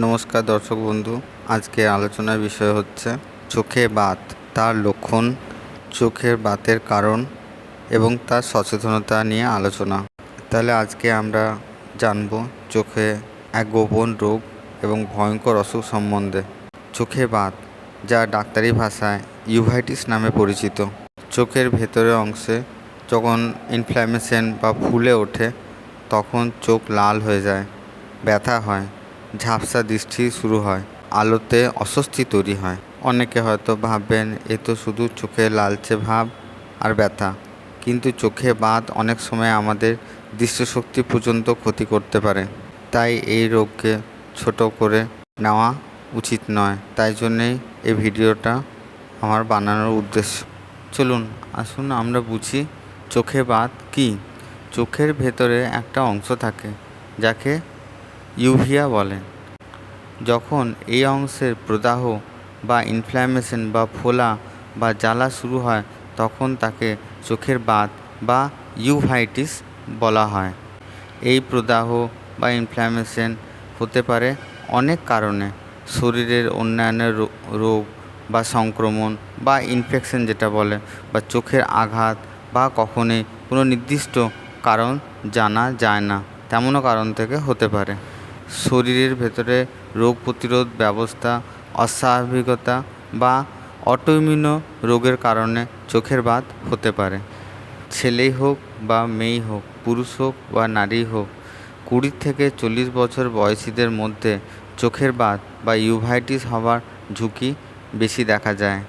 নমস্কার দর্শক বন্ধু, আজকে আলোচনার বিষয় হচ্ছে চোখে বাত, তার লক্ষণ, চোখের বাতের কারণ এবং তার সচেতনতা নিয়ে আলোচনা। তাহলে আজকে আমরা জানব চোখে এক গোপন রোগ এবং ভয়ঙ্কর অসুখ সম্বন্ধে। চোখে বাত, যা ডাক্তারি ভাষায় ইউভাইটিস নামে পরিচিত, চোখের ভেতরের অংশে যখন ইনফ্ল্যামেশন বা ফুলে ওঠে তখন চোখ লাল হয়ে যায়, ব্যথা হয়, ঝাপসা দৃষ্টি শুরু হয়, আলোতে অস্বস্তি তৈরি হয়। অনেকে হয়তো ভাববেন এ তো শুধু চোখে লালচে ভাব আর ব্যথা, কিন্তু চোখে বাত অনেক সময় আমাদের দৃষ্টিশক্তি পর্যন্ত ক্ষতি করতে পারে। তাই এই রোগকে ছোট করে নেওয়া উচিত নয়। তাই জন্যেই এই ভিডিওটা আমার বানানোর উদ্দেশ্য। চলুন আসুন আমরা বুঝি চোখে বাত কী। চোখের ভেতরে একটা অংশ থাকে যাকে ইউভিয়া বলে। যখন এই অংশের প্রদাহ বা ইনফ্ল্যামেশন বা ফোলা বা জ্বালা শুরু হয় তখন তাকে চোখের বাত বা ইউভাইটিস বলা হয়। এই প্রদাহ বা ইনফ্ল্যামেশন হতে পারে অনেক কারণে, শরীরের অন্যান্য রোগ বা সংক্রমণ বা ইনফেকশন যেটা বলে, বা চোখের আঘাত, বা কখনোই কোনো নির্দিষ্ট কারণ জানা যায় না তেমনও কারণ থেকে হতে পারে। শরীরের ভেতরে রোগ প্রতিরোধ ব্যবস্থা অস্বাভাবিকতা বা অটোইমিউন রোগের কারণে চোখের বাত হতে পারে। ছেলেই হোক বা মেয়েই হোক, পুরুষ হোক বা নারী হোক, 20 থেকে 40 বছর বয়সীদের মধ্যে চোখের বাত বা ইউভাইটিস হওয়ার ঝুঁকি বেশি দেখা যায়।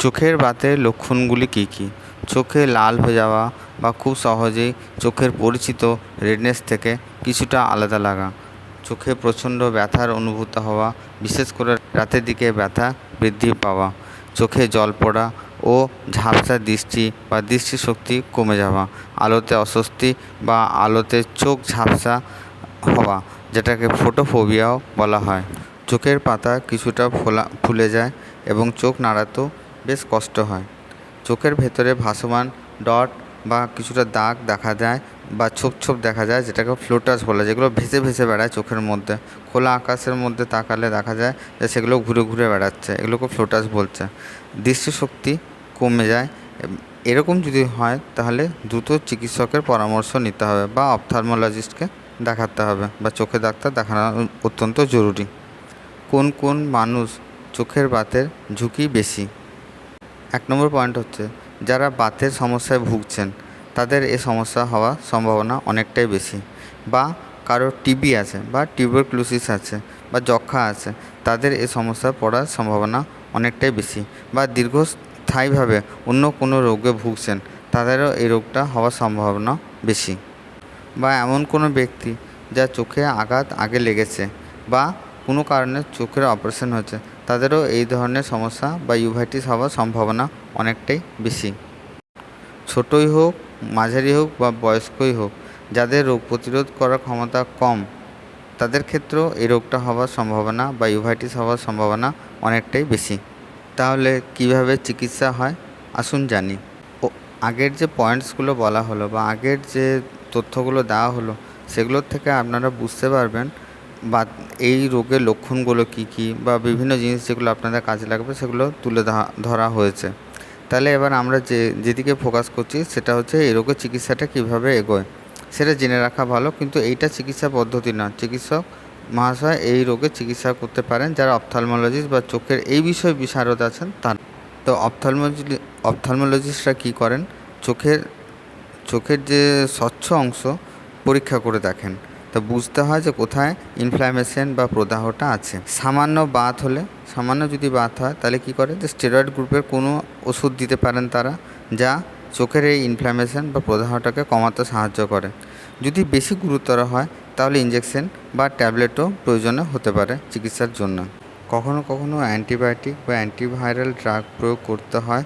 চোখের বাতের লক্ষণগুলি কী কী? চোখে লাল হয়ে যাওয়া বা খুব সহজেই চোখের পরিচিত রেডনেস থেকে কিছুটা আলাদা লাগা, চোখে প্রচণ্ড ব্যথার অনুভূত হওয়া, বিশেষ করে রাতের দিকে ব্যথা বৃদ্ধি পাওয়া, চোখে জল পড়া ও ঝাপসা দৃষ্টি বা দৃষ্টিশক্তি কমে যাওয়া, আলোতে অস্বস্তি বা আলোতে চোখ ঝাপসা হওয়া, যেটাকে ফোটোফোবিয়াও বলা হয়। চোখের পাতা কিছুটা ফুলে যায় এবং চোখ নাড়াতেও বেশ কষ্ট হয়। চোখের ভেতরে ভাসমান ডট বা কিছুটা দাগ দেখা যায় বা ছোপ ছোপ দেখা যায়, যেটাকে ফ্লোটাস বলে, যেগুলো ভেসে ভেসে বেড়ায় চোখের মধ্যে। খোলা আকাশের মধ্যে তাকালে দেখা যায় যে সেগুলো ঘুরে ঘুরে বেড়াচ্ছে, এগুলোকে ফ্লোটাস বলছে। দৃষ্টিশক্তি কমে যায়। এরকম যদি হয় তাহলে দ্রুত চিকিৎসকের পরামর্শ নিতে হবে বা অপথলমোলজিস্টকে দেখাতে হবে, বা চোখের ডাক্তার দেখানো অত্যন্ত জরুরি। কোন কোন মানুষ চোখের বাতের ঝুঁকি বেশি? 1 নম্বর পয়েন্ট হচ্ছে, যারা বাতের সমস্যায় ভুগছেন তাদের এ সমস্যা হওয়ার সম্ভাবনা অনেকটাই বেশি, বা কারো টিবি আছে বা টিউবারকুলোসিস আছে বা যক্ষ্মা আছে, তাদের এ সমস্যায় পড়ার সম্ভাবনা অনেকটাই বেশি, বা দীর্ঘস্থায়ীভাবে অন্য কোনো রোগে ভুগছেন তাদেরও এই রোগটা হওয়ার সম্ভাবনা বেশি, বা এমন কোনো ব্যক্তি যার চোখে আঘাত আগে লেগেছে বা কোনো কারণে চোখের অপারেশন হয়েছে, তাদেরও এই ধরনের সমস্যা বা ইউভাইটিস হওয়ার সম্ভাবনা অনেকটাই বেশি। ছোটই হোক, মাঝারি হোক বা বয়স্কই হোক, যাদের রোগ প্রতিরোধ করার ক্ষমতা কম তাদের ক্ষেত্রেও এই রোগটা হওয়ার সম্ভাবনা বা ইউভাইটিস হওয়ার সম্ভাবনা অনেকটাই বেশি। তাহলে কিভাবে চিকিৎসা হয় আসুন জানি। আগের যে পয়েন্টসগুলো বলা হলো বা আগের যে তথ্যগুলো দেওয়া হলো সেগুলোর থেকে আপনারা বুঝতে পারবেন বা এই রোগের লক্ষণগুলো কী কী বা বিভিন্ন জিনিস যেগুলো আপনাদের কাজে লাগবে সেগুলো তুলে ধরা হয়েছে। তাহলে এবার আমরা যেদিকে ফোকাস করছি সেটা হচ্ছে এই রোগের চিকিৎসাটা কীভাবে এগোয় সেটা জেনে রাখা ভালো। কিন্তু এইটা চিকিৎসা পদ্ধতি না, চিকিৎসক মহাশয় এই রোগের চিকিৎসা করতে পারেন যারা অপথলমোলজিস্ট বা চোখের এই বিষয়ে বিশারদ আছেন তারা। তো অপথলমোলজিস্টরা কী করেন, চোখের যে স্বচ্ছ অংশ পরীক্ষা করে দেখেন, তা বুঝতে হয় যে কোথায় ইনফ্ল্যামেশন বা প্রদাহটা আছে। সামান্য যদি বাত হয় তাহলে কী করে, যে স্টেরয়েড গ্রুপের কোনো ওষুধ দিতে পারেন তারা, যা চোখের এই ইনফ্ল্যামেশন বা প্রদাহটাকে কমাতে সাহায্য করে। যদি বেশি গুরুতর হয় তাহলে ইঞ্জেকশন বা ট্যাবলেটও প্রয়োজন হতে পারে চিকিৎসার জন্য। কখনো কখনো অ্যান্টিবায়োটিক বা অ্যান্টিভাইরাল ড্রাগ প্রয়োগ করতে হয়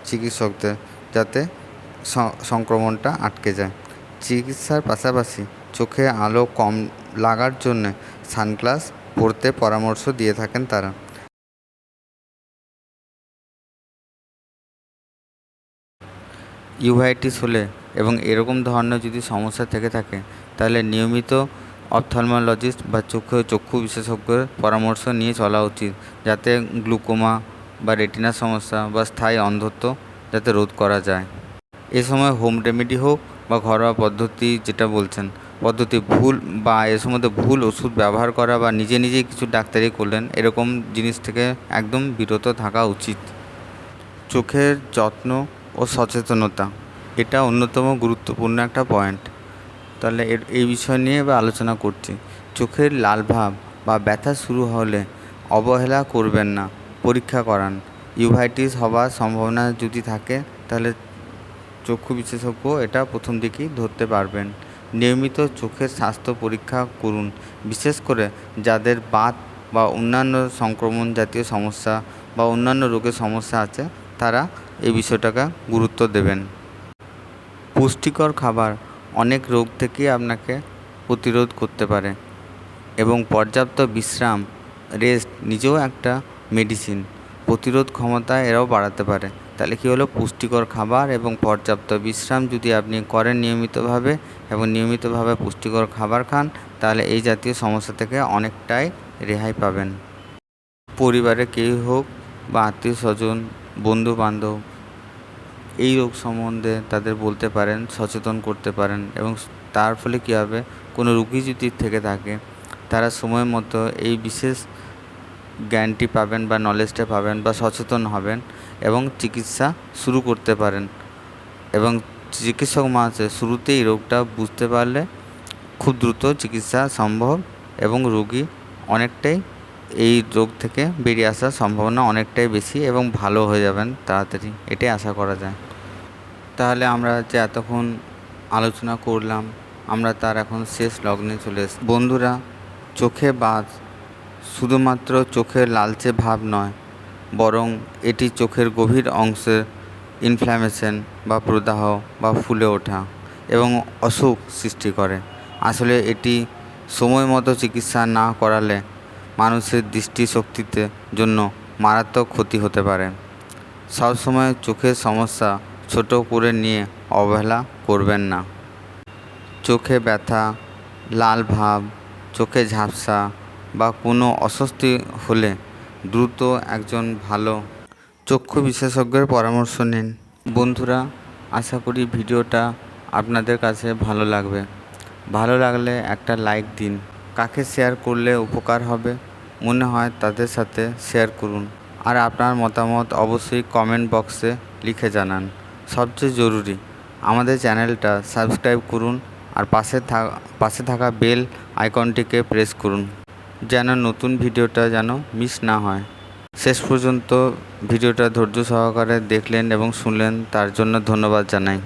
চিকিৎসকদের, যাতে সংক্রমণটা আটকে যায়। চিকিৎসার পাশাপাশি চোখে আলো কম লাগার জন্য সানগ্লাস পরতে পরামর্শ দিয়ে থাকেন তারা। ইউভাইটিস হলে এবং এরকম ধরনের যদি সমস্যা থেকে থাকে তাহলে নিয়মিত অপথলমোলজিস্ট বা চক্ষু বিশেষজ্ঞের পরামর্শ নিয়ে চলা উচিত, যাতে গ্লুকোমা বা রেটিনার সমস্যা বা স্থায়ী অন্ধত্ব যাতে রোধ করা যায়। এ সময় হোম রেমেডি হোক বা ঘরোয়া পদ্ধতি যেটা বলছেন পদ্ধতি ভুল বা এর সম্বন্ধে ভুল ওষুধ ব্যবহার করা বা নিজেই কিছু ডাক্তারি করলেন, এরকম জিনিস থেকে একদম বিরত থাকা উচিত। চোখের যত্ন ও সচেতনতা এটা অন্যতম গুরুত্বপূর্ণ একটা পয়েন্ট। তাহলে এই বিষয় নিয়ে এবার আলোচনা করছি। চোখের লাল ভাব বা ব্যথা শুরু হলে অবহেলা করবেন না, পরীক্ষা করান। ইউভাইটিস হওয়ার সম্ভাবনা যদি থাকে তাহলে চক্ষু বিশেষজ্ঞ এটা প্রথম দিকেই ধরতে পারবেন। নিয়মিত চোখের স্বাস্থ্য পরীক্ষা করুন, বিশেষ করে যাদের বাত বা অন্যান্য সংক্রমণ জাতীয় সমস্যা বা অন্যান্য রোগের সমস্যা আছে, তারা এই বিষয়টাকে গুরুত্ব দেবেন। পুষ্টিকর খাবার অনেক রোগ থেকে আপনাকে প্রতিরোধ করতে পারে এবং পর্যাপ্ত বিশ্রাম, রেস্ট নিজেও একটা মেডিসিন, প্রতিরোধ ক্ষমতা এরাও বাড়াতে পারে। তাহলে কী হলো, পুষ্টিকর খাবার এবং পর্যাপ্ত বিশ্রাম যদি আপনি করেন নিয়মিতভাবে এবং নিয়মিতভাবে পুষ্টিকর খাবার খান, তাহলে এই জাতীয় সমস্যা থেকে অনেকটাই রেহাই পাবেন। পরিবারে কেউ হোক বা আত্মীয় স্বজন, বন্ধু বান্ধব এই রোগ সম্বন্ধে তাদের বলতে পারেন, সচেতন করতে পারেন এবং তার ফলে কী হবে, কোনো রোগী যদি থেকে থাকে তারা সময় মতো এই বিশেষ জ্ঞানটি পাবেন বা নলেজটা পাবেন বা সচেতন হবেন এবং চিকিৎসা শুরু করতে পারেন। এবং চিকিৎসক মাসে শুরুতেই রোগটা বুঝতে পারলে খুব দ্রুত চিকিৎসা সম্ভব এবং রোগী অনেকটাই এই রোগ থেকে বেরিয়ে আসার সম্ভাবনা অনেকটাই বেশি এবং ভালো হয়ে যাবেন তাড়াতাড়ি, এটাই আশা করা যায়। তাহলে আমরা যে এতক্ষণ আলোচনা করলাম, আমরা তার এখন শেষ লগ্নে চলে এসেছি। বন্ধুরা, চোখে বাত শুধুমাত্র চোখের লালচে ভাব নয়, বরং এটি চোখের গভীর অংশের ইনফ্ল্যামেশন বা প্রদাহ বা ফুলে ওঠা এবং অসুখ সৃষ্টি করে। আসলে এটি সময় মতো চিকিৎসা না করালে মানুষের দৃষ্টিশক্তিতে জন্য মারাত্মক ক্ষতি হতে পারে। সবসময় চোখের সমস্যা ছোট করে নিয়ে অবহেলা করবেন না। চোখে ব্যথা, লাল ভাব, চোখে ঝাপসা বা কোনো অস্বস্তি হলে দ্রুত একজন ভালো চক্ষু বিশেষজ্ঞের পরামর্শ নিন। বন্ধুরা, আশা করি ভিডিওটা আপনাদের কাছে ভালো লাগবে। ভালো লাগলে একটা লাইক দিন। কাকে শেয়ার করলে উপকার হবে মনে হয় তাদের সাথে শেয়ার করুন। আর আপনার মতামত অবশ্যই কমেন্ট বক্সে লিখে জানান। সবচেয়ে জরুরি, আমাদের চ্যানেলটা সাবস্ক্রাইব করুন আর পাশে থাকা বেল আইকনটিকে প্রেস করুন, যেন নতুন ভিডিওটা যেন মিস না হয়। শেষ পর্যন্ত ভিডিওটা ধৈর্য সহকারে দেখলেন এবং শুনলেন, তার জন্য ধন্যবাদ জানাই।